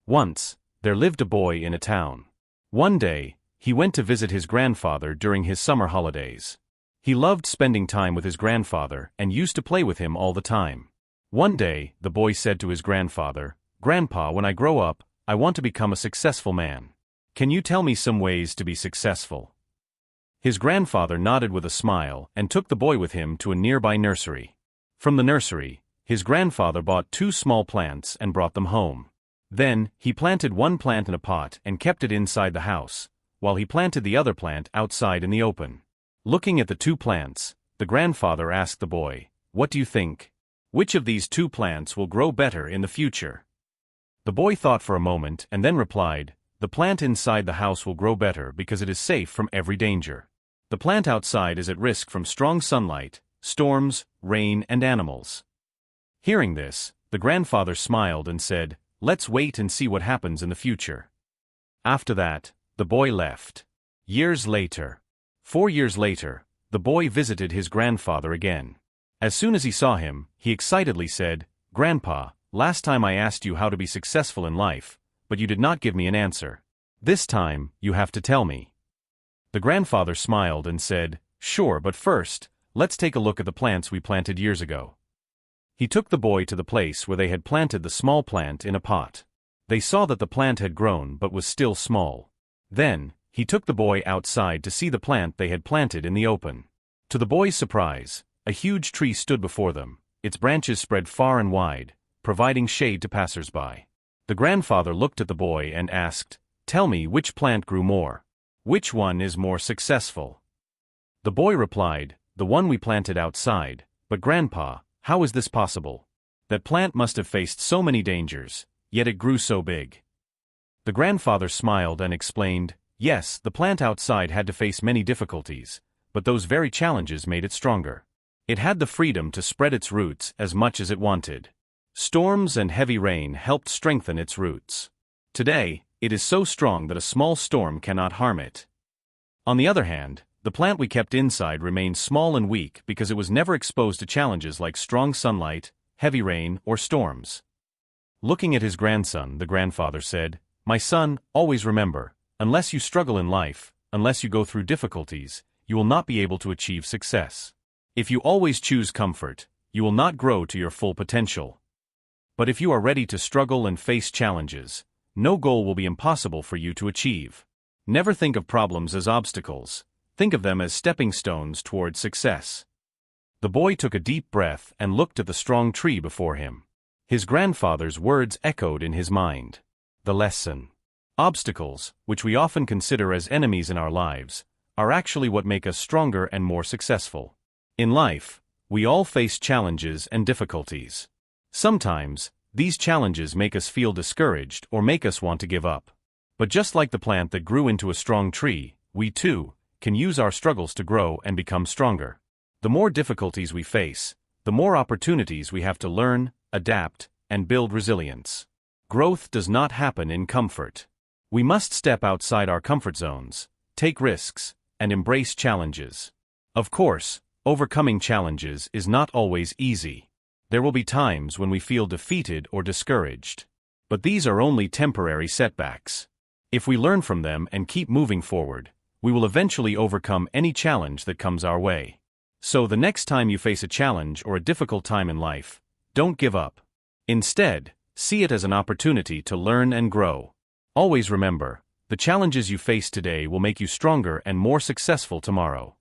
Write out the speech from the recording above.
Once, there lived a boy in a town. One day, he went to visit his grandfather during his summer holidays. He loved spending time with his grandfather and used to play with him all the time. One day, the boy said to his grandfather, "Grandpa, when I grow up, I want to become a successful man. Can you tell me some ways to be successful?" His grandfather nodded with a smile and took the boy with him to a nearby nursery. From the nursery, his grandfather bought 2 small plants and brought them home. Then, he planted one plant in a pot and kept it inside the house, while he planted the other plant outside in the open. Looking at the 2 plants, the grandfather asked the boy, "What do you think? Which of these 2 plants will grow better in the future?" The boy thought for a moment and then replied, "The plant inside the house will grow better because it is safe from every danger. The plant outside is at risk from strong sunlight, storms, rain, and animals." Hearing this, the grandfather smiled and said, "Let's wait and see what happens in the future." After that, the boy left. Years later, 4 years later, the boy visited his grandfather again. As soon as he saw him, he excitedly said, "Grandpa, last time I asked you how to be successful in life, but you did not give me an answer. This time, you have to tell me." The grandfather smiled and said, "Sure, but first, let's take a look at the plants we planted years ago." He took the boy to the place where they had planted the small plant in a pot. They saw that the plant had grown but was still small. Then, he took the boy outside to see the plant they had planted in the open. To the boy's surprise, a huge tree stood before them, its branches spread far and wide, providing shade to passers-by. The grandfather looked at the boy and asked, "Tell me which plant grew more. Which one is more successful?" The boy replied, "The one we planted outside, but Grandpa, how is this possible? That plant must have faced so many dangers, yet it grew so big." The grandfather smiled and explained, "Yes, the plant outside had to face many difficulties, but those very challenges made it stronger. It had the freedom to spread its roots as much as it wanted. Storms and heavy rain helped strengthen its roots. Today, it is so strong that a small storm cannot harm it. On the other hand, the plant we kept inside remained small and weak because it was never exposed to challenges like strong sunlight, heavy rain, or storms." Looking at his grandson, the grandfather said, "My son, always remember, unless you struggle in life, unless you go through difficulties, you will not be able to achieve success. If you always choose comfort, you will not grow to your full potential. But if you are ready to struggle and face challenges, no goal will be impossible for you to achieve. Never think of problems as obstacles. Think of them as stepping stones toward success." The boy took a deep breath and looked at the strong tree before him. His grandfather's words echoed in his mind. The lesson: obstacles, which we often consider as enemies in our lives, are actually what make us stronger and more successful. In life, we all face challenges and difficulties. Sometimes, these challenges make us feel discouraged or make us want to give up. But just like the plant that grew into a strong tree, we too can use our struggles to grow and become stronger. The more difficulties we face, the more opportunities we have to learn, adapt, and build resilience. Growth does not happen in comfort. We must step outside our comfort zones, take risks, and embrace challenges. Of course, overcoming challenges is not always easy. There will be times when we feel defeated or discouraged. But these are only temporary setbacks. If we learn from them and keep moving forward, we will eventually overcome any challenge that comes our way. So the next time you face a challenge or a difficult time in life, don't give up. Instead, see it as an opportunity to learn and grow. Always remember, the challenges you face today will make you stronger and more successful tomorrow.